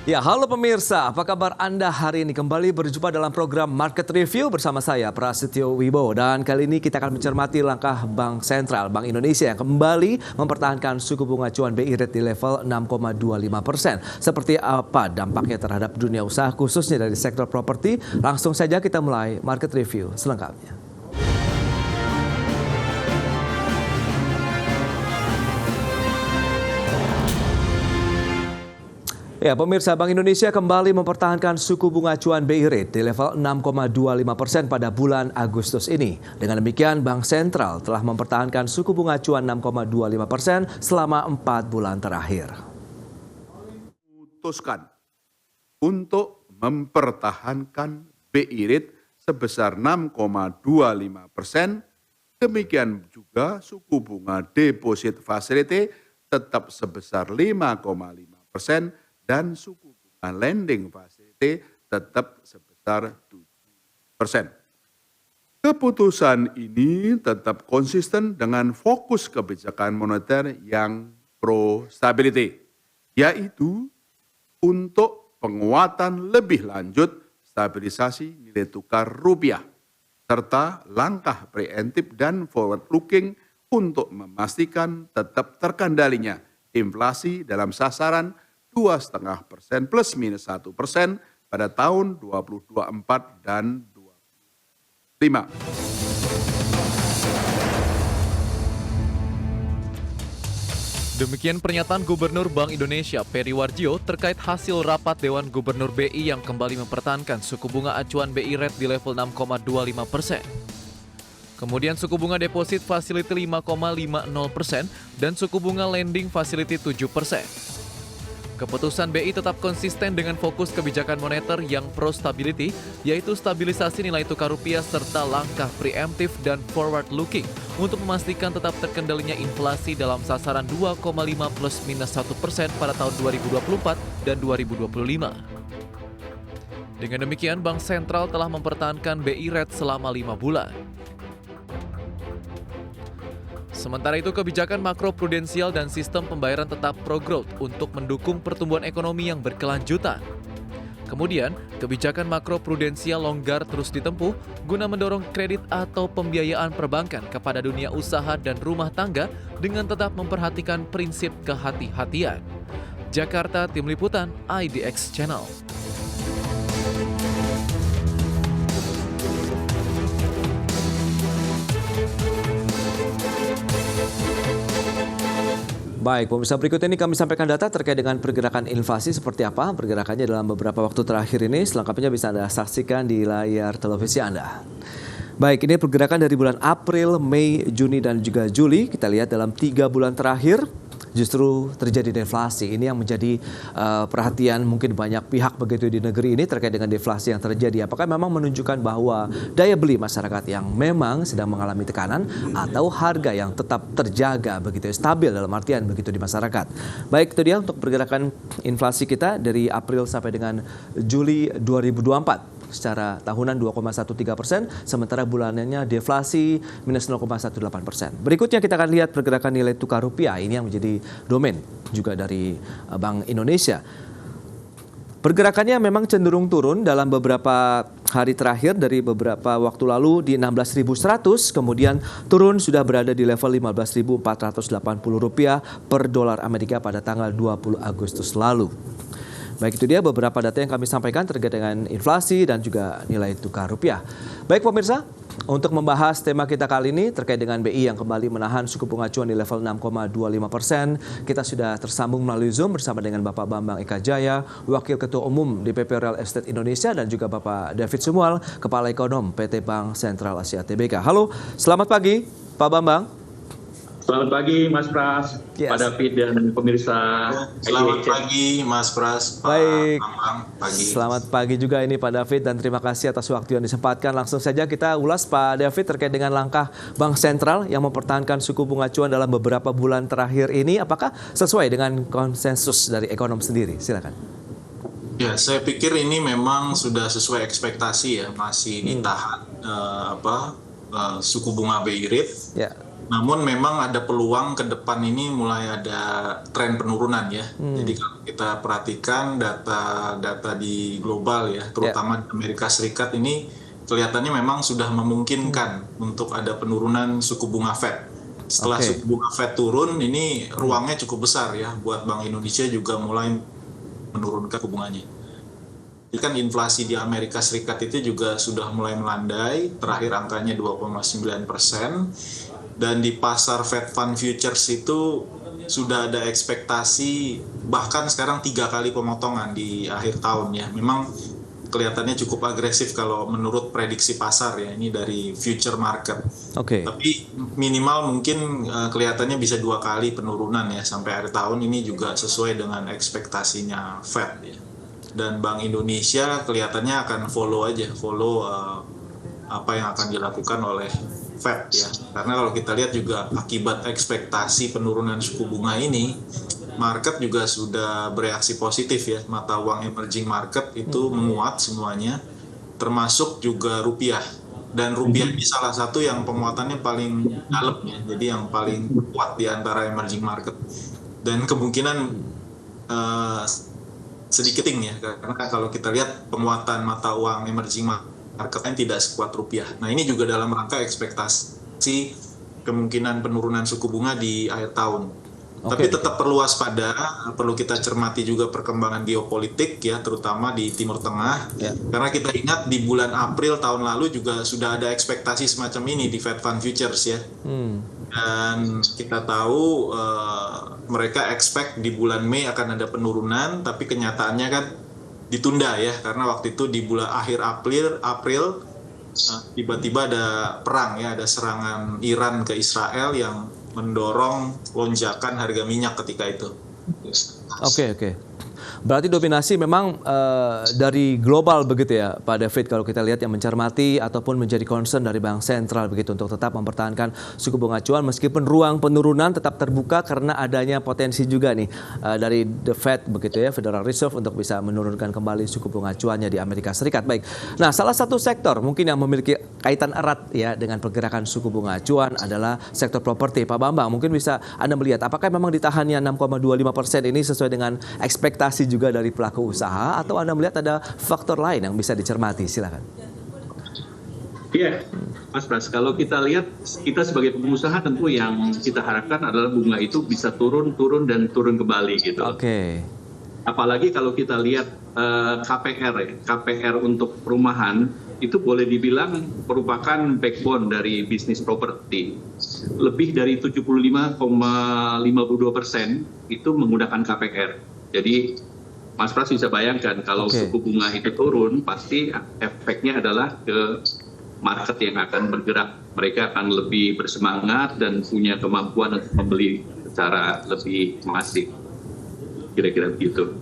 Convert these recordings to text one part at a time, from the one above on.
Ya, halo pemirsa, apa kabar Anda hari ini? Kembali berjumpa dalam program Market Review bersama saya, Prasetyo Wibowo. Dan kali ini kita akan mencermati langkah Bank Sentral, Bank Indonesia yang kembali mempertahankan suku bunga acuan BI rate di level 6,25%. Seperti apa dampaknya terhadap dunia usaha, khususnya dari sektor properti? Langsung saja kita mulai Market Review selengkapnya. Ya, pemirsa, Bank Indonesia kembali mempertahankan suku bunga acuan BI rate di level 6,25% pada bulan Agustus ini. Dengan demikian, Bank Sentral telah mempertahankan suku bunga acuan 6,25% selama 4 bulan terakhir. Memutuskan untuk mempertahankan BI rate sebesar 6,25%. Demikian juga suku bunga deposit facility tetap sebesar 5,5%. Dan suku bunga lending facility tetap sebesar 7%. Keputusan ini tetap konsisten dengan fokus kebijakan moneter yang pro stability, yaitu untuk penguatan lebih lanjut stabilisasi nilai tukar rupiah, serta langkah preemptif dan forward looking untuk memastikan tetap terkendalinya inflasi dalam sasaran 2,5% plus minus 1% pada tahun 2024 dan 2025. Demikian pernyataan Gubernur Bank Indonesia Peri Warjio terkait hasil rapat Dewan Gubernur BI yang kembali mempertahankan suku bunga acuan BI rate di level 6,25%. Kemudian suku bunga deposit facility 5,50% dan suku bunga lending facility 7%. Keputusan BI tetap konsisten dengan fokus kebijakan moneter yang pro stability, yaitu stabilisasi nilai tukar rupiah serta langkah preemptif dan forward looking untuk memastikan tetap terkendalinya inflasi dalam sasaran 2,5 plus minus 1% pada tahun 2024 dan 2025. Dengan demikian, Bank Sentral telah mempertahankan BI rate selama 5 bulan. Sementara itu, kebijakan makroprudensial dan sistem pembayaran tetap pro-growth untuk mendukung pertumbuhan ekonomi yang berkelanjutan. Kemudian, kebijakan makroprudensial longgar terus ditempuh guna mendorong kredit atau pembiayaan perbankan kepada dunia usaha dan rumah tangga dengan tetap memperhatikan prinsip kehati-hatian. Jakarta, Tim Liputan, IDX Channel. Baik, pemirsa, berikut ini kami sampaikan data terkait dengan pergerakan inflasi seperti apa pergerakannya dalam beberapa waktu terakhir ini. Selengkapnya bisa Anda saksikan di layar televisi Anda. Baik, ini pergerakan dari bulan April, Mei, Juni, dan juga Juli. Kita lihat dalam 3 bulan terakhir justru terjadi deflasi. Ini yang menjadi perhatian mungkin banyak pihak begitu di negeri ini terkait dengan deflasi yang terjadi. Apakah memang menunjukkan bahwa daya beli masyarakat yang memang sedang mengalami tekanan atau harga yang tetap terjaga begitu stabil dalam artian begitu di masyarakat. Baik, itu dia untuk pergerakan inflasi kita dari April sampai dengan Juli 2024. Secara tahunan 2,13%, sementara bulanannya deflasi minus 0,18%. Berikutnya kita akan lihat pergerakan nilai tukar rupiah, ini yang menjadi domain juga dari Bank Indonesia. Pergerakannya memang cenderung turun dalam beberapa hari terakhir, dari beberapa waktu lalu di 16.100, kemudian turun sudah berada di level 15.480 rupiah per dolar Amerika pada tanggal 20 Agustus lalu. Baik, itu dia beberapa data yang kami sampaikan terkait dengan inflasi dan juga nilai tukar rupiah. Baik pemirsa, untuk membahas tema kita kali ini terkait dengan BI yang kembali menahan suku bunga acuan di level 6,25%, kita sudah tersambung melalui Zoom bersama dengan Bapak Bambang Eka Jaya, Wakil Ketua Umum DPP Real Estate Indonesia, dan juga Bapak David Sumual, Kepala Ekonom PT Bank Sentral Asia Tbk. Halo, selamat pagi Pak Bambang. Selamat pagi Mas Pras, Yes. Pak David dan pemirsa. Selamat pagi Mas Pras, Pak Baik, Bambang, pagi. Selamat pagi juga ini Pak David, dan terima kasih atas waktu yang disempatkan. Langsung saja kita ulas Pak David terkait dengan langkah Bank Sentral yang mempertahankan suku bunga acuan dalam beberapa bulan terakhir ini. Apakah sesuai dengan konsensus dari ekonom sendiri? Silakan. Ya, saya pikir ini memang sudah sesuai ekspektasi ya, masih ditahan suku bunga BI rate. Ya. Namun memang ada peluang ke depan ini mulai ada tren penurunan ya. Jadi kalau kita perhatikan data di global ya, terutama di Amerika Serikat ini kelihatannya memang sudah memungkinkan untuk ada penurunan suku bunga Fed. Setelah suku bunga Fed turun, ini ruangnya cukup besar ya buat Bank Indonesia juga mulai menurunkan suku bunganya. Jadi kan inflasi di Amerika Serikat itu juga sudah mulai melandai, terakhir angkanya 2,9%. Dan di pasar Fed Fund Futures itu sudah ada ekspektasi bahkan sekarang 3 kali pemotongan di akhir tahun ya. Memang kelihatannya cukup agresif kalau menurut prediksi pasar ya, ini dari future market. Tapi minimal mungkin kelihatannya bisa 2 kali penurunan ya sampai akhir tahun, ini juga sesuai dengan ekspektasinya Fed ya. Dan Bank Indonesia kelihatannya akan follow apa yang akan dilakukan oleh Fed ya. Karena kalau kita lihat juga akibat ekspektasi penurunan suku bunga ini, market juga sudah bereaksi positif ya. Mata uang emerging market itu menguat semuanya, termasuk juga rupiah. Dan rupiah ini salah satu yang penguatannya paling dalam ya. Jadi yang paling kuat di antara emerging market. Dan kemungkinan sedikit ya, karena kalau kita lihat penguatan mata uang emerging marketnya tidak sekuat rupiah. Nah ini juga dalam rangka ekspektasi kemungkinan penurunan suku bunga di akhir tahun. Tapi tetap perlu waspada, perlu kita cermati juga perkembangan geopolitik ya, terutama di Timur Tengah. Karena kita ingat di bulan April tahun lalu juga sudah ada ekspektasi semacam ini di Fed Fund Futures ya. Dan kita tahu mereka expect di bulan Mei akan ada penurunan, tapi kenyataannya kan ditunda ya, karena waktu itu di bulan akhir April tiba-tiba ada perang ya, ada serangan Iran ke Israel yang mendorong lonjakan harga minyak ketika itu. Oke. Berarti dominasi memang dari global begitu ya Pak David, kalau kita lihat yang mencermati ataupun menjadi concern dari Bank Sentral begitu untuk tetap mempertahankan suku bunga acuan meskipun ruang penurunan tetap terbuka karena adanya potensi juga nih dari The Fed begitu ya, Federal Reserve, untuk bisa menurunkan kembali suku bunga acuannya di Amerika Serikat. Baik. Nah, salah satu sektor mungkin yang memiliki kaitan erat ya dengan pergerakan suku bunga acuan adalah sektor properti. Pak Bambang, mungkin bisa Anda melihat apakah memang ditahannya 6,25% ini sesuai dengan ekspektasi juga dari pelaku usaha, atau Anda melihat ada faktor lain yang bisa dicermati? Silakan. Iya, Mas Pras, kalau kita lihat, kita sebagai pengusaha tentu yang kita harapkan adalah bunga itu bisa turun dan turun kembali gitu. Apalagi kalau kita lihat KPR untuk perumahan itu boleh dibilang merupakan backbone dari bisnis properti. Lebih dari 75,52% itu menggunakan KPR. Jadi Mas Pras bisa bayangkan kalau suku bunga itu turun, pasti efeknya adalah ke market yang akan bergerak. Mereka akan lebih bersemangat dan punya kemampuan untuk membeli secara lebih masif. Kira-kira begitu.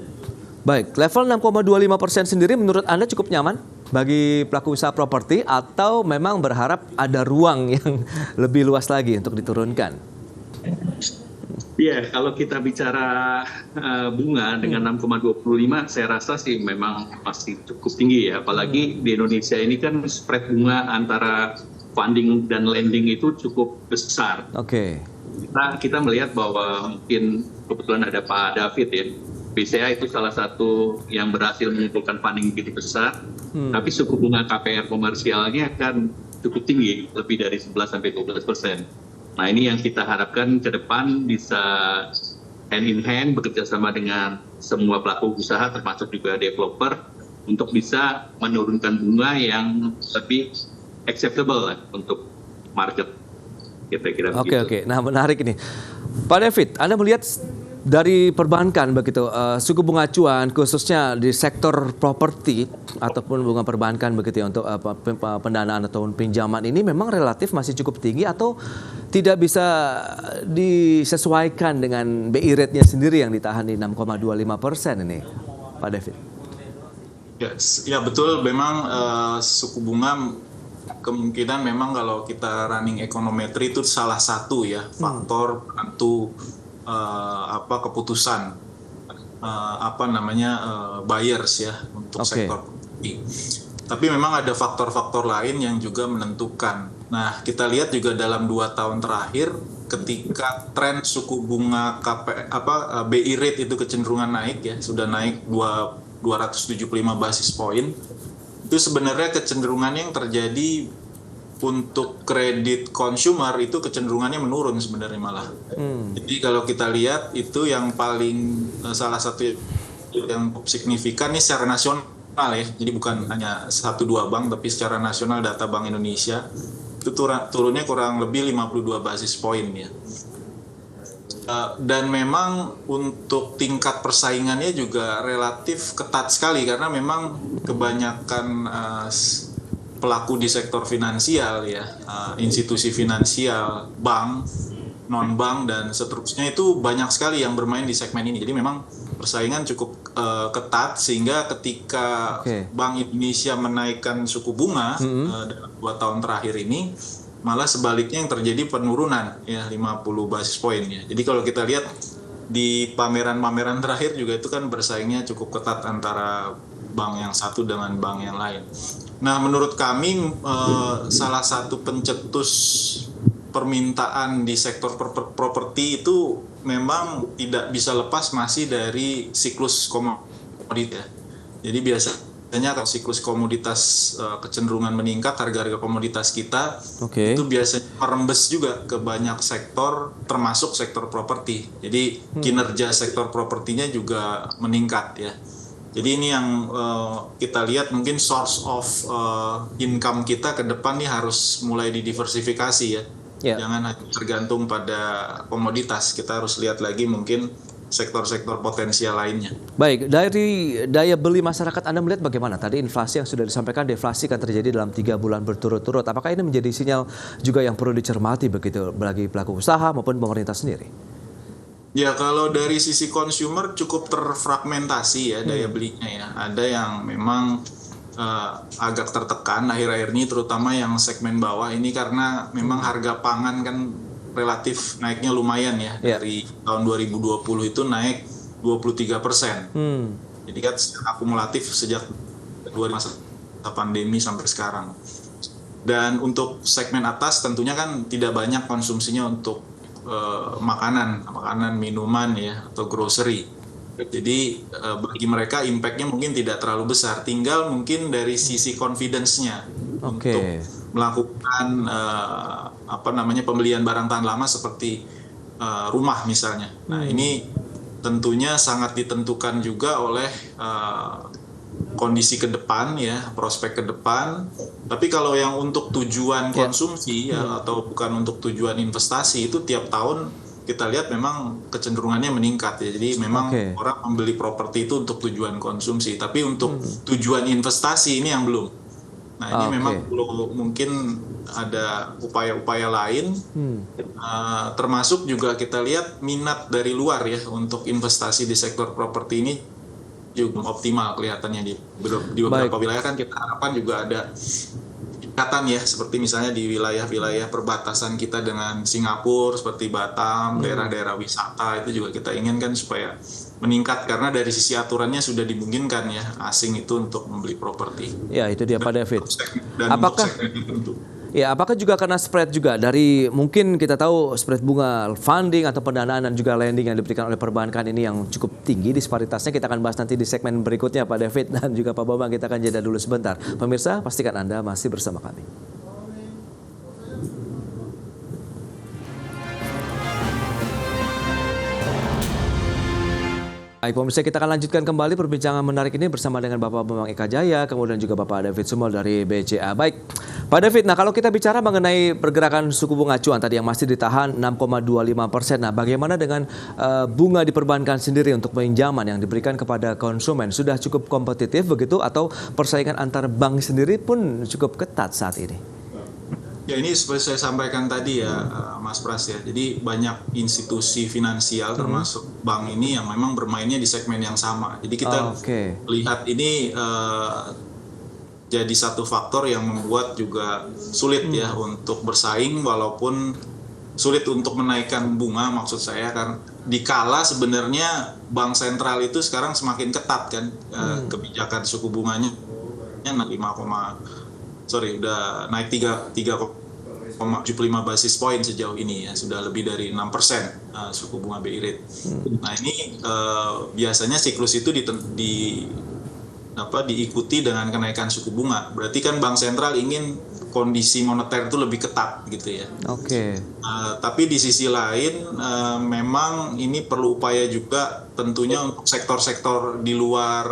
Baik, level 6,25% sendiri menurut Anda cukup nyaman bagi pelaku usaha properti, atau memang berharap ada ruang yang lebih luas lagi untuk diturunkan? Iya, kalau kita bicara bunga dengan 6,25, saya rasa sih memang masih cukup tinggi ya. Apalagi di Indonesia ini kan spread bunga antara funding dan lending itu cukup besar. Kita melihat bahwa mungkin kebetulan ada Pak David ya. BCA itu salah satu yang berhasil mengumpulkan funding begitu besar. Tapi suku bunga KPR komersialnya kan cukup tinggi, lebih dari 11-12%. Nah ini yang kita harapkan ke depan bisa hand in hand, bekerja sama dengan semua pelaku usaha termasuk juga developer untuk bisa menurunkan bunga yang lebih acceptable lah untuk market. Kira-kira begitu. Oke. Nah menarik ini. Pak David, Anda melihat dari perbankan begitu, suku bunga acuan khususnya di sektor properti ataupun bunga perbankan begitu ya, untuk pendanaan ataupun pinjaman ini memang relatif masih cukup tinggi, atau tidak bisa disesuaikan dengan BI rate-nya sendiri yang ditahan di 6,25% ini, Pak David? Ya betul, memang suku bunga kemungkinan memang kalau kita running econometry itu salah satu ya faktor penentu keputusan buyers ya untuk sektor properti. Tapi memang ada faktor-faktor lain yang juga menentukan. Nah, kita lihat juga dalam 2 tahun terakhir ketika tren suku bunga BI rate itu kecenderungan naik ya, sudah naik 275 basis point. Itu sebenarnya kecenderungannya yang terjadi untuk kredit consumer itu kecenderungannya menurun sebenarnya malah. Jadi kalau kita lihat itu yang paling salah satu yang signifikan ini secara nasional ya. Jadi bukan hanya 1-2 bank tapi secara nasional data Bank Indonesia itu turunnya kurang lebih 52 basis point ya. Dan memang untuk tingkat persaingannya juga relatif ketat sekali karena memang kebanyakan pelaku di sektor finansial ya, institusi finansial, bank, non-bank dan seterusnya itu banyak sekali yang bermain di segmen ini. Jadi memang persaingan cukup ketat sehingga ketika Bank Indonesia menaikkan suku bunga dalam 2 tahun terakhir ini malah sebaliknya yang terjadi penurunan ya 50 basis point ya. Jadi kalau kita lihat di pameran-pameran terakhir juga itu kan bersaingnya cukup ketat antara bank yang satu dengan bank yang lain. Nah, menurut kami salah satu pencetus permintaan di sektor properti itu memang tidak bisa lepas masih dari siklus komoditas ya. Jadi biasanya kalau siklus komoditas kecenderungan meningkat, harga-harga komoditas kita itu biasanya merembes juga ke banyak sektor termasuk sektor properti. Jadi kinerja sektor propertinya juga meningkat ya. Jadi ini yang kita lihat mungkin source of income kita ke depan nih harus mulai didiversifikasi ya. Jangan hanya tergantung pada komoditas, kita harus lihat lagi mungkin sektor-sektor potensial lainnya. Baik, dari daya beli masyarakat Anda melihat bagaimana? Tadi inflasi yang sudah disampaikan, deflasi akan terjadi dalam 3 bulan berturut-turut. Apakah ini menjadi sinyal juga yang perlu dicermati begitu bagi pelaku usaha maupun pemerintah sendiri? Ya, kalau dari sisi consumer cukup terfragmentasi ya daya belinya ya. Ada yang memang agak tertekan akhir-akhir ini, terutama yang segmen bawah ini karena memang harga pangan kan relatif naiknya lumayan ya. Dari tahun 2020 itu naik 23%. Jadi kan akumulatif sejak masa pandemi sampai sekarang. Dan untuk segmen atas tentunya kan tidak banyak konsumsinya untuk makanan, minuman ya atau grocery. Jadi bagi mereka impact-nya mungkin tidak terlalu besar. Tinggal mungkin dari sisi confidence-nya untuk melakukan pembelian barang tahan lama seperti rumah misalnya. Nah, ini tentunya sangat ditentukan juga oleh kondisi ke depan ya, prospek ke depan. Tapi kalau yang untuk tujuan konsumsi ya, atau bukan untuk tujuan investasi itu tiap tahun kita lihat memang kecenderungannya meningkat ya. Jadi memang orang membeli properti itu untuk tujuan konsumsi, tapi untuk tujuan investasi ini yang belum. Nah, ini memang perlu mungkin ada upaya-upaya lain, termasuk juga kita lihat minat dari luar ya untuk investasi di sektor properti ini juga optimal kelihatannya di beberapa wilayah. Kan kita harapkan juga ada peningkatan ya, seperti misalnya di wilayah-wilayah perbatasan kita dengan Singapura seperti Batam, daerah-daerah wisata itu juga kita inginkan supaya meningkat karena dari sisi aturannya sudah dimungkinkan ya asing itu untuk membeli properti. Ya, itu dia Pak David. Apakah juga karena spread juga dari mungkin kita tahu spread bunga funding atau pendanaan dan juga lending yang diberikan oleh perbankan ini yang cukup tinggi disparitasnya. Kita akan bahas nanti di segmen berikutnya Pak David dan juga Pak Bambang. Kita akan jeda dulu sebentar. Pemirsa, pastikan Anda masih bersama kami. Baik, pemirsa, kita akan lanjutkan kembali perbincangan menarik ini bersama dengan Bapak Bambang Eka Jaya, kemudian juga Bapak David Sumol dari BCA. Baik, Pak David, nah kalau kita bicara mengenai pergerakan suku bunga acuan tadi yang masih ditahan 6,25%, nah bagaimana dengan bunga di perbankan sendiri untuk pinjaman yang diberikan kepada konsumen? Sudah cukup kompetitif begitu atau persaingan antar bank sendiri pun cukup ketat saat ini? Ya, ini seperti saya sampaikan tadi ya Mas Pras ya. Jadi banyak institusi finansial termasuk bank ini yang memang bermainnya di segmen yang sama. Jadi kita lihat ini jadi satu faktor yang membuat juga sulit ya untuk bersaing, walaupun sulit untuk menaikkan bunga maksud saya kan. Dikala sebenarnya bank sentral itu sekarang semakin ketat kan kebijakan suku bunganya udah naik 3,75 basis point sejauh ini ya, sudah lebih dari 6% suku bunga BI rate. Nah ini biasanya siklus itu diikuti dengan kenaikan suku bunga. Berarti kan Bank Sentral ingin kondisi moneter itu lebih ketat gitu ya. Oke. Tapi di sisi lain memang ini perlu upaya juga tentunya untuk sektor-sektor di luar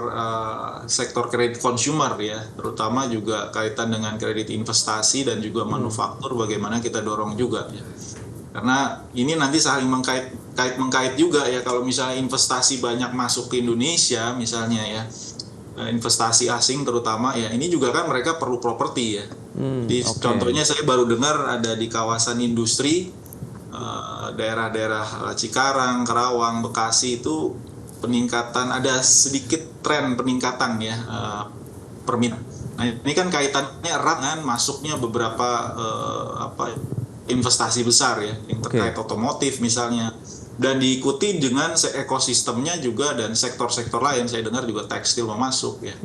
sektor kredit consumer ya, terutama juga kaitan dengan kredit investasi dan juga manufaktur, bagaimana kita dorong juga ya. Karena ini nanti saling mengkait juga ya, kalau misalnya investasi banyak masuk ke Indonesia misalnya ya, investasi asing terutama ya, ini juga kan mereka perlu properti ya. Contohnya saya baru dengar ada di kawasan industri daerah-daerah Cikarang, Karawang, Bekasi itu peningkatan, ada sedikit tren peningkatan ya permintaan. Nah ini kan kaitannya erat dengan masuknya beberapa investasi besar ya yang terkait otomotif misalnya, dan diikuti dengan ekosistemnya juga dan sektor-sektor lain. Saya dengar juga tekstil mau masuk ya.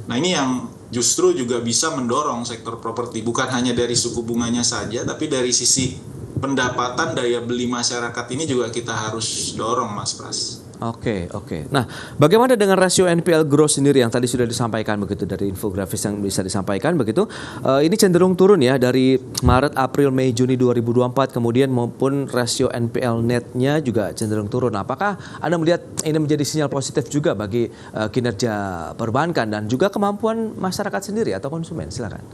Nah ini yang justru juga bisa mendorong sektor properti, bukan hanya dari suku bunganya saja, tapi dari sisi pendapatan daya beli masyarakat ini juga kita harus dorong, Mas Pras. Oke. Nah, bagaimana dengan rasio NPL growth sendiri yang tadi sudah disampaikan begitu dari infografis yang bisa disampaikan begitu? Ini cenderung turun ya dari Maret, April, Mei, Juni 2024, kemudian maupun rasio NPL netnya juga cenderung turun. Apakah Anda melihat ini menjadi sinyal positif juga bagi kinerja perbankan dan juga kemampuan masyarakat sendiri atau konsumen? Silakan.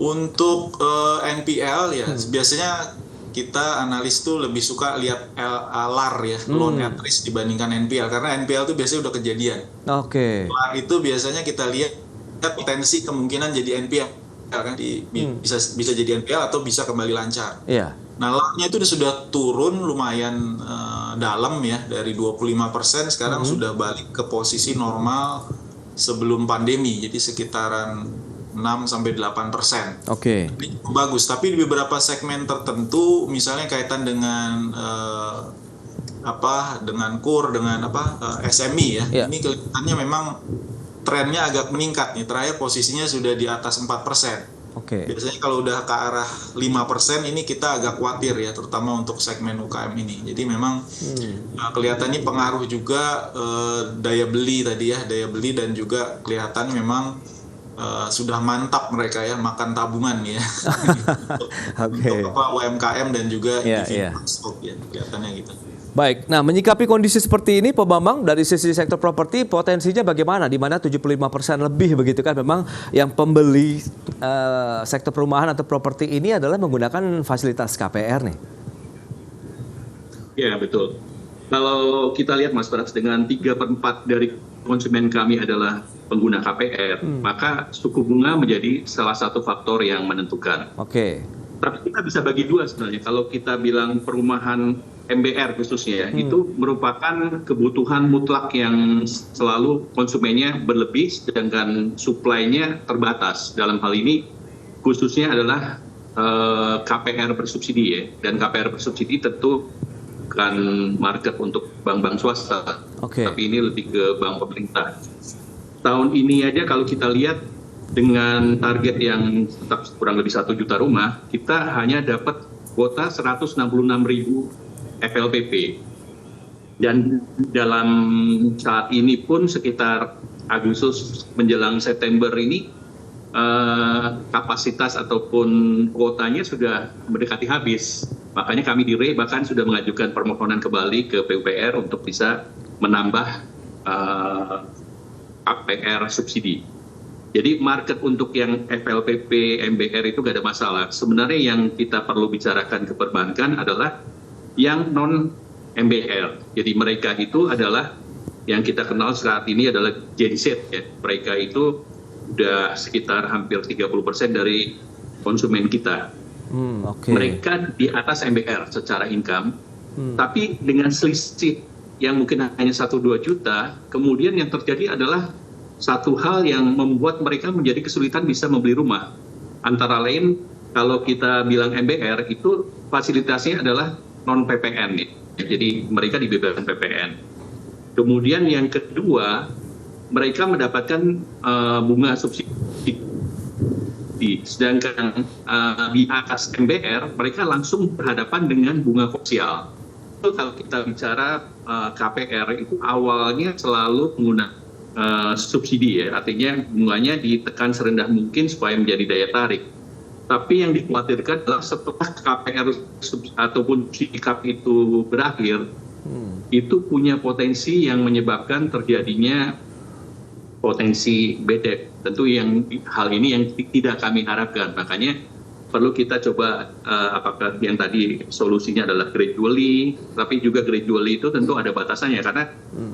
Untuk NPL ya biasanya kita analis tuh lebih suka lihat LAR ya, loan at risk dibandingkan NPL, karena NPL itu biasanya udah kejadian. Oke. LAR itu biasanya kita lihat potensi kemungkinan jadi NPL kan, bisa jadi NPL atau bisa kembali lancar. Iya. Nah, LAR-nya itu sudah turun lumayan dalam ya, dari 25% sekarang sudah balik ke posisi normal sebelum pandemi, jadi sekitaran 6-8%. Oke. Bagus, tapi di beberapa segmen tertentu, misalnya kaitan dengan dengan KUR, dengan SME ya, ini kelihatannya memang trennya agak meningkat nih. Terakhir posisinya sudah di atas 4%. Oke. Biasanya kalau udah ke arah 5% ini kita agak khawatir ya, terutama untuk segmen UKM ini. Jadi memang kelihatannya pengaruh juga daya beli tadi ya, daya beli, dan juga kelihatan memang sudah mantap mereka ya makan tabungan ya. Untuk UMKM dan juga stok ya, kelihatannya gitu. Baik, nah menyikapi kondisi seperti ini Pak Bambang, dari sisi sektor properti potensinya bagaimana? Di mana 75% lebih begitu kan memang yang pembeli sektor perumahan atau properti ini adalah menggunakan fasilitas KPR nih. Ya betul. Kalau kita lihat Mas Pras, dengan 3/4 dari konsumen kami adalah pengguna KPR, maka suku bunga menjadi salah satu faktor yang menentukan. Oke. Tapi kita bisa bagi dua sebenarnya. Kalau kita bilang perumahan MBR khususnya, itu merupakan kebutuhan mutlak yang selalu konsumennya berlebih, sedangkan supply-nya terbatas. Dalam hal ini khususnya adalah KPR bersubsidi ya, dan KPR bersubsidi tentu bukan market untuk bank-bank swasta, tapi ini lebih ke bank pemerintah. Tahun ini aja kalau kita lihat dengan target yang tetap kurang lebih 1 juta rumah, kita hanya dapat kuota 166.000 FLPP. Dan dalam saat ini pun sekitar Agustus menjelang September ini, kapasitas ataupun kuotanya sudah mendekati habis. Makanya kami di RE bahkan sudah mengajukan permohonan kembali ke PUPR untuk bisa menambah KPR subsidi. Jadi market untuk yang FLPP, MBR itu gak ada masalah. Sebenarnya yang kita perlu bicarakan ke perbankan adalah yang non MBR. Jadi mereka itu adalah yang kita kenal saat ini adalah Gen Z ya. Mereka itu udah sekitar hampir 30% dari konsumen kita. Mereka di atas MBR secara income, tapi dengan selisih yang mungkin hanya 1-2 juta, kemudian yang terjadi adalah satu hal yang membuat mereka menjadi kesulitan bisa membeli rumah. Antara lain, kalau kita bilang MBR, itu fasilitasnya adalah non-PPN nih. Jadi mereka dibebaskan PPN. Kemudian yang kedua, mereka mendapatkan bunga subsidi. Sedangkan di atas MBR mereka langsung berhadapan dengan bunga fosial. Kalau kita bicara KPR itu awalnya selalu menggunakan subsidi ya, artinya bunganya ditekan serendah mungkin supaya menjadi daya tarik. Tapi yang dikhawatirkan adalah setelah KPR ataupun subsidi cap itu berakhir, itu punya potensi yang menyebabkan terjadinya potensi bedek. Tentu hal ini yang tidak kami harapkan. Makanya perlu kita coba apakah yang tadi solusinya adalah gradually, tapi juga gradually itu tentu ada batasannya. Karena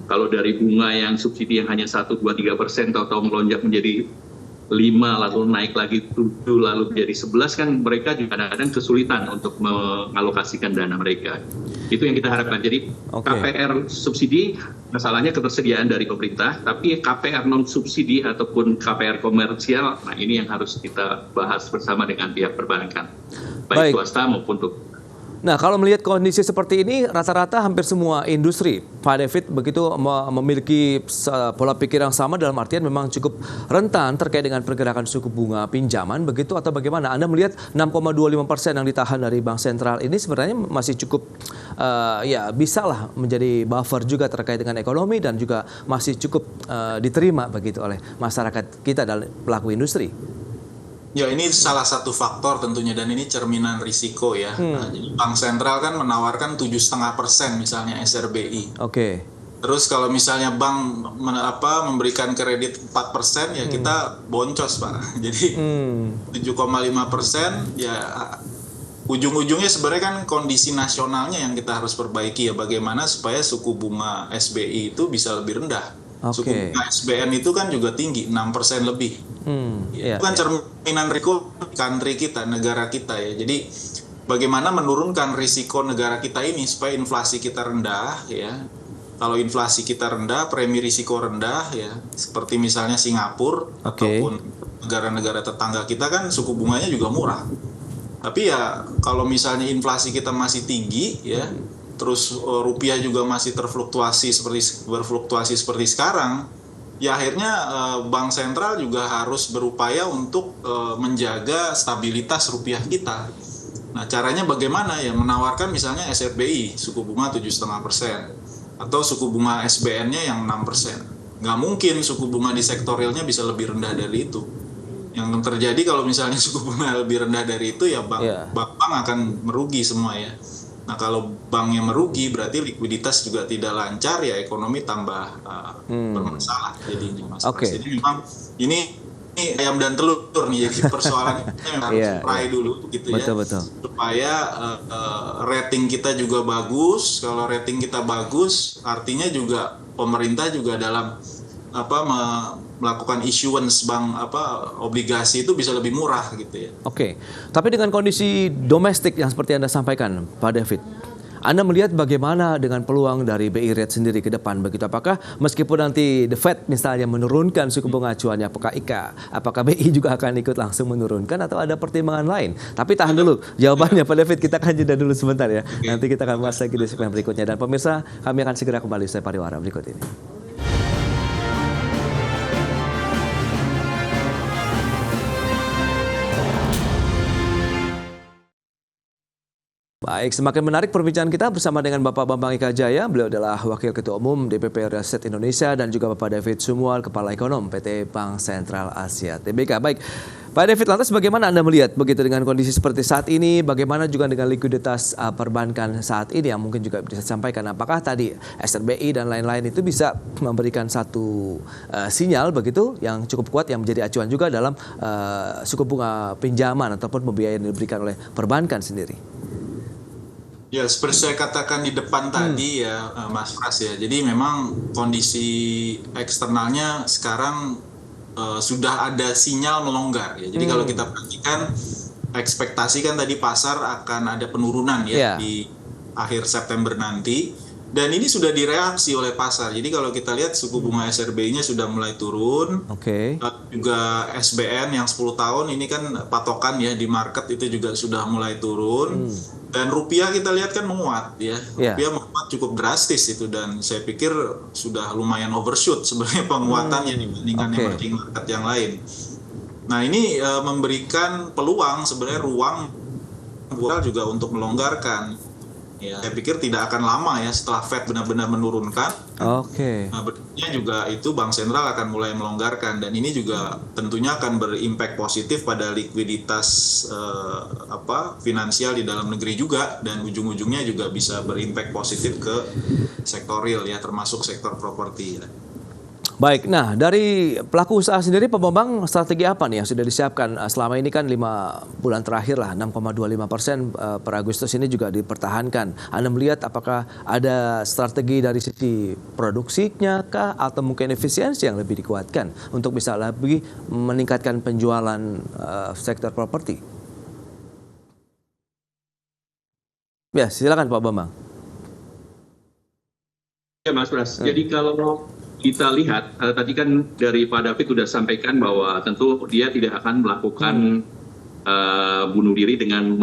kalau dari bunga yang subsidi yang hanya 1, 2, 3% atau melonjak menjadi 5, lalu naik lagi 7, lalu menjadi 11, kan mereka juga kadang-kadang kesulitan untuk mengalokasikan dana mereka. Itu yang kita harapkan. Jadi KPR subsidi, masalahnya ketersediaan dari pemerintah, tapi KPR non-subsidi ataupun KPR komersial, nah ini yang harus kita bahas bersama dengan pihak perbankan, baik swasta maupun publik. Nah, kalau melihat kondisi seperti ini, rata-rata hampir semua industri, Pak David, begitu memiliki pola pikir yang sama dalam artian memang cukup rentan terkait dengan pergerakan suku bunga pinjaman, begitu atau bagaimana? Anda melihat 6,25% yang ditahan dari Bank Sentral ini sebenarnya masih cukup, ya bisalah menjadi buffer juga terkait dengan ekonomi dan juga masih cukup diterima begitu oleh masyarakat kita dan pelaku industri. Ya, ini salah satu faktor tentunya, dan ini cerminan risiko ya. Nah, jadi Bank Sentral kan menawarkan 7,5% misalnya SRBI. Terus kalau misalnya bank memberikan kredit 4%, ya kita boncos, Pak. Jadi 7,5% ya ujung-ujungnya sebenarnya kan kondisi nasionalnya yang kita harus perbaiki ya, bagaimana supaya suku bunga SBI itu bisa lebih rendah. Suku bunga SBN itu kan juga tinggi, 6% lebih. Itu kan cerminan risiko country kita, negara kita ya. Jadi bagaimana menurunkan risiko negara kita ini supaya inflasi kita rendah ya. Kalau inflasi kita rendah, premi risiko rendah ya, seperti misalnya Singapura ataupun negara-negara tetangga kita kan suku bunganya juga murah. Tapi ya kalau misalnya inflasi kita masih tinggi ya, terus rupiah juga masih berfluktuasi seperti sekarang, ya akhirnya Bank Sentral juga harus berupaya untuk menjaga stabilitas rupiah kita. Nah, caranya bagaimana ya? Menawarkan misalnya SRBI suku bunga 7,5% atau suku bunga SBN-nya yang 6%. Nggak mungkin suku bunga di sektorialnya bisa lebih rendah dari itu. Yang terjadi kalau misalnya suku bunga lebih rendah dari itu ya bank akan merugi semua ya. Nah, kalau banknya merugi berarti likuiditas juga tidak lancar ya, ekonomi tambah bermasalah jadinya, Mas. Jadi memang ini ayam dan telur nih, jadi persoalannya harus mulai dulu gitu ya. Supaya rating kita juga bagus. Kalau rating kita bagus artinya juga pemerintah juga dalam melakukan issuance obligasi itu bisa lebih murah gitu ya. Tapi dengan kondisi domestik yang seperti Anda sampaikan, Pak David, Anda melihat bagaimana dengan peluang dari BI Rate sendiri ke depan begitu? Apakah meskipun nanti The Fed misalnya menurunkan suku bunga acuannya, apakah BI juga akan ikut langsung menurunkan atau ada pertimbangan lain? Tapi tahan dulu jawabannya, Pak David, kita akan jeda dulu sebentar ya. Nanti kita akan bahas lagi di segmen berikutnya. Dan pemirsa, kami akan segera kembali setelah pariwara berikut ini. Baik, semakin menarik perbincangan kita bersama dengan Bapak Bambang Ika Jaya. Beliau adalah Wakil Ketua Umum DPP Real Estate Indonesia dan juga Bapak David Sumual, Kepala Ekonom PT Bank Sentral Asia Tbk. Baik, Pak David, lantas bagaimana Anda melihat begitu dengan kondisi seperti saat ini? Bagaimana juga dengan likuiditas perbankan saat ini yang mungkin juga bisa disampaikan? Apakah tadi SRBI dan lain-lain itu bisa memberikan satu sinyal begitu yang cukup kuat yang menjadi acuan juga dalam suku bunga pinjaman ataupun pembiayaan yang diberikan oleh perbankan sendiri? Ya, seperti saya katakan di depan tadi ya, Mas Pras ya. Jadi memang kondisi eksternalnya sekarang sudah ada sinyal melonggar ya. Jadi kalau kita perhatikan ekspektasi kan tadi pasar akan ada penurunan ya di akhir September nanti. Dan ini sudah direaksi oleh pasar. Jadi kalau kita lihat suku bunga SRBI-nya sudah mulai turun. Juga SBN yang 10 tahun ini kan patokan ya di market itu juga sudah mulai turun. Dan rupiah kita lihat kan menguat ya, Ya. rupiah menguat cukup drastis itu, dan saya pikir sudah lumayan overshoot sebenarnya penguatannya dibandingkan Oke. emerging market yang lain. Nah ini memberikan peluang sebenarnya ruang buat juga untuk melonggarkan. Ya, saya pikir tidak akan lama ya setelah Fed benar-benar menurunkan. Oke. Nah, berikutnya juga itu Bank Sentral akan mulai melonggarkan, dan ini juga tentunya akan berimpact positif pada likuiditas finansial di dalam negeri juga, dan ujung-ujungnya juga bisa berimpact positif ke sektor real ya, termasuk sektor properti. Ya. Baik, nah dari pelaku usaha sendiri Pak Bambang, strategi apa nih yang sudah disiapkan selama ini? Kan 5 bulan terakhir lah 6,25% per Agustus ini juga dipertahankan. Anda melihat apakah ada strategi dari sisi produksinya kah, atau mungkin efisiensi yang lebih dikuatkan untuk bisa lebih meningkatkan penjualan sektor properti? Ya, silakan Pak Bambang. Ya Mas Pras, jadi kalau kita lihat, tadi kan dari Pak David sudah sampaikan bahwa tentu dia tidak akan melakukan bunuh diri dengan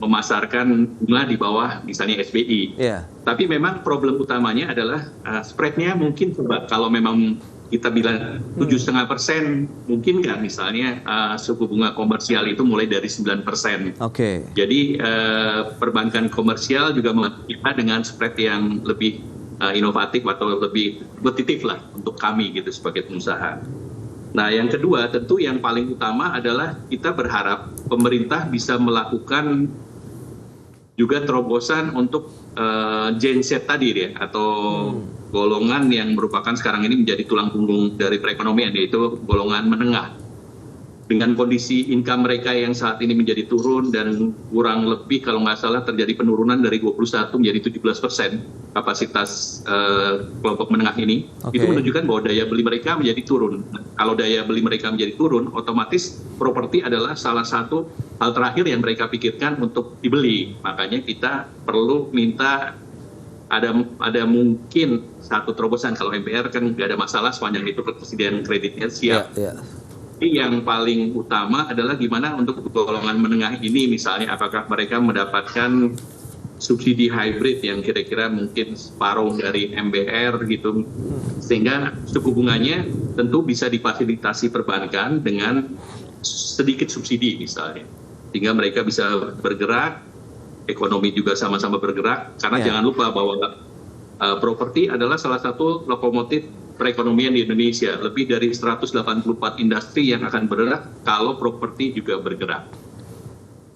memasarkan bunga di bawah misalnya SBI. Yeah. Tapi memang problem utamanya adalah spread-nya mungkin coba kalau memang kita bilang 7,5%, mungkin nggak misalnya suku bunga komersial itu mulai dari 9%. Oke. Jadi perbankan komersial juga kita dengan spread yang lebih inovatif atau lebih kompetitif lah untuk kami gitu sebagai pengusaha. Nah yang kedua tentu yang paling utama adalah kita berharap pemerintah bisa melakukan juga terobosan untuk Gen Z tadi ya, atau golongan yang merupakan sekarang ini menjadi tulang punggung dari perekonomian, yaitu golongan menengah. Dengan kondisi income mereka yang saat ini menjadi turun dan kurang lebih kalau nggak salah terjadi penurunan dari 21 menjadi 17% kapasitas kelompok menengah ini, itu menunjukkan bahwa daya beli mereka menjadi turun. Kalau daya beli mereka menjadi turun, otomatis properti adalah salah satu hal terakhir yang mereka pikirkan untuk dibeli. Makanya kita perlu minta ada mungkin satu terobosan. Kalau MPR kan nggak ada masalah sepanjang itu persediaan kreditnya siap. Yang paling utama adalah gimana untuk golongan menengah ini, misalnya apakah mereka mendapatkan subsidi hybrid yang kira-kira mungkin separuh dari MBR gitu, sehingga suku bunganya tentu bisa difasilitasi perbankan dengan sedikit subsidi misalnya, sehingga mereka bisa bergerak, ekonomi juga sama-sama bergerak, karena jangan lupa bahwa properti adalah salah satu lokomotif perekonomian di Indonesia. Lebih dari 184 industri yang akan bergerak kalau properti juga bergerak.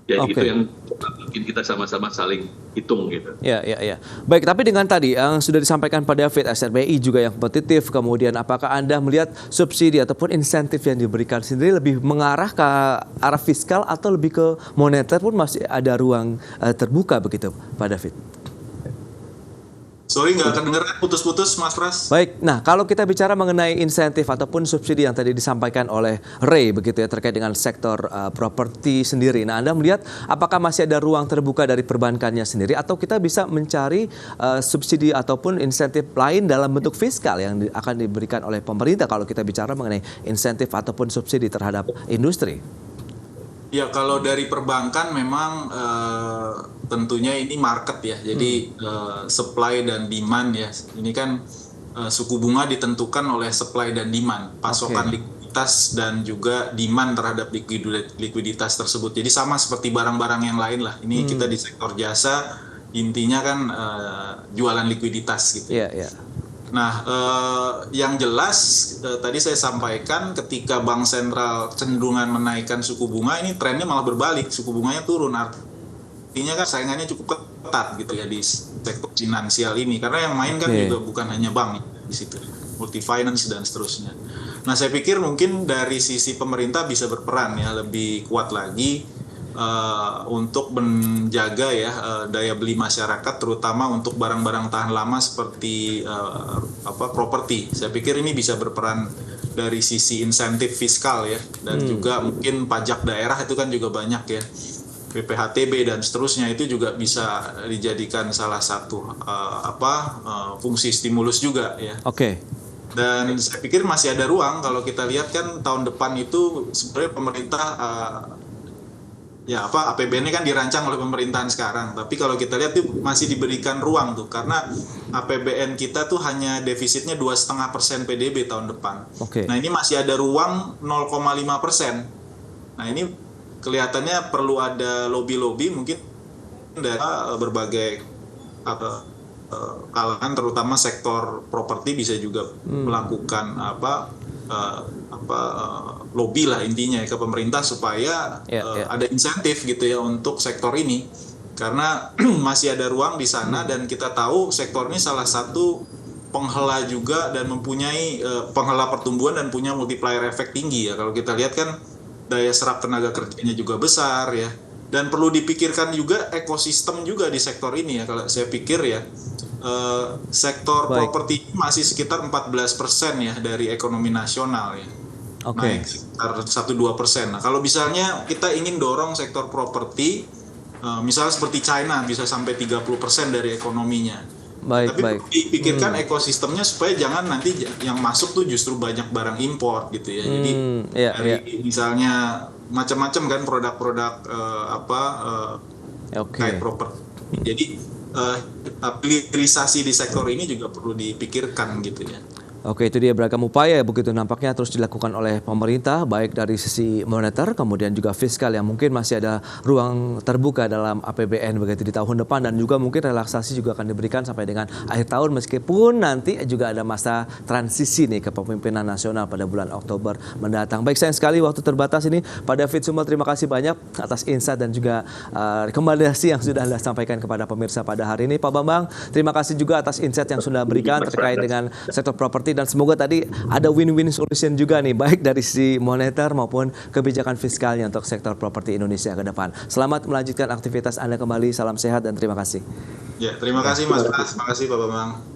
Jadi itu yang mungkin kita sama-sama saling hitung gitu. Ya. Baik, tapi dengan tadi yang sudah disampaikan Pak David, SRBI juga yang kompetitif, kemudian apakah Anda melihat subsidi ataupun insentif yang diberikan sendiri lebih mengarah ke arah fiskal atau lebih ke moneter pun masih ada ruang terbuka begitu Pak David? Sorry, nggak kedengeran, putus-putus Mas Pras. Baik, nah kalau kita bicara mengenai insentif ataupun subsidi yang tadi disampaikan oleh Ray begitu ya, terkait dengan sektor properti sendiri. Nah Anda melihat apakah masih ada ruang terbuka dari perbankannya sendiri, atau kita bisa mencari subsidi ataupun insentif lain dalam bentuk fiskal yang akan diberikan oleh pemerintah kalau kita bicara mengenai insentif ataupun subsidi terhadap industri? Ya kalau dari perbankan memang tentunya ini market ya, jadi supply dan demand ya. Ini kan suku bunga ditentukan oleh supply dan demand, pasokan likuiditas dan juga demand terhadap likuiditas tersebut. Jadi sama seperti barang-barang yang lain lah. Ini kita di sektor jasa intinya kan jualan likuiditas gitu. Nah, yang jelas tadi saya sampaikan ketika Bank Sentral cenderungan menaikkan suku bunga, ini trennya malah berbalik, suku bunganya turun. Artinya kan saingannya cukup ketat gitu ya di sektor finansial ini, karena yang main kan juga bukan hanya bank di situ, multi finance dan seterusnya. Nah, saya pikir mungkin dari sisi pemerintah bisa berperan ya lebih kuat lagi untuk menjaga ya daya beli masyarakat, terutama untuk barang-barang tahan lama seperti properti. Saya pikir ini bisa berperan dari sisi insentif fiskal ya, dan juga mungkin pajak daerah itu kan juga banyak ya, PPHTB dan seterusnya, itu juga bisa dijadikan salah satu fungsi stimulus juga ya. Dan saya pikir masih ada ruang. Kalau kita lihat kan tahun depan itu sebenarnya pemerintah ya APBN kan dirancang oleh pemerintahan sekarang, tapi kalau kita lihat tuh masih diberikan ruang tuh, karena APBN kita tuh hanya defisitnya 2,5% PDB tahun depan. Nah ini masih ada ruang 0,5%. Nah ini kelihatannya perlu ada lobby mungkin dari berbagai kalangan, terutama sektor properti bisa juga melakukan lobby lah intinya ke pemerintah supaya ada insentif gitu ya untuk sektor ini, karena masih ada ruang di sana dan kita tahu sektor ini salah satu penghela juga dan mempunyai penghela pertumbuhan dan punya multiplier efek tinggi ya. Kalau kita lihat kan daya serap tenaga kerjanya juga besar ya, dan perlu dipikirkan juga ekosistem juga di sektor ini ya. Kalau saya pikir ya sektor properti masih sekitar 14% ya dari ekonomi nasional ya. Naik sekitar 1-2%. Nah, kalau misalnya kita ingin dorong sektor properti, misalnya seperti China bisa sampai 30% dari ekonominya. Tapi dipikirkan ekosistemnya supaya jangan nanti yang masuk tuh justru banyak barang impor gitu ya. Jadi misalnya macam-macam kan produk-produk kayak properti. Jadi hilirisasi di sektor ini juga perlu dipikirkan gitu ya. Oke, itu dia beragam upaya begitu nampaknya terus dilakukan oleh pemerintah, baik dari sisi moneter kemudian juga fiskal yang mungkin masih ada ruang terbuka dalam APBN begitu di tahun depan, dan juga mungkin relaksasi juga akan diberikan sampai dengan akhir tahun, meskipun nanti juga ada masa transisi nih ke kepemimpinan nasional pada bulan Oktober mendatang. Baik, sayang sekali waktu terbatas ini. Pak David Sumel, terima kasih banyak atas insight dan juga rekomendasi yang sudah Anda sampaikan kepada pemirsa pada hari ini. Pak Bambang, terima kasih juga atas insight yang sudah berikan terkait dengan sektor properti, dan semoga tadi ada win-win solution juga nih, baik dari sisi moneter maupun kebijakan fiskalnya untuk sektor properti Indonesia ke depan. Selamat melanjutkan aktivitas Anda kembali, salam sehat dan terima kasih. Ya, terima kasih Mas Pras, terima kasih Pak Bambang.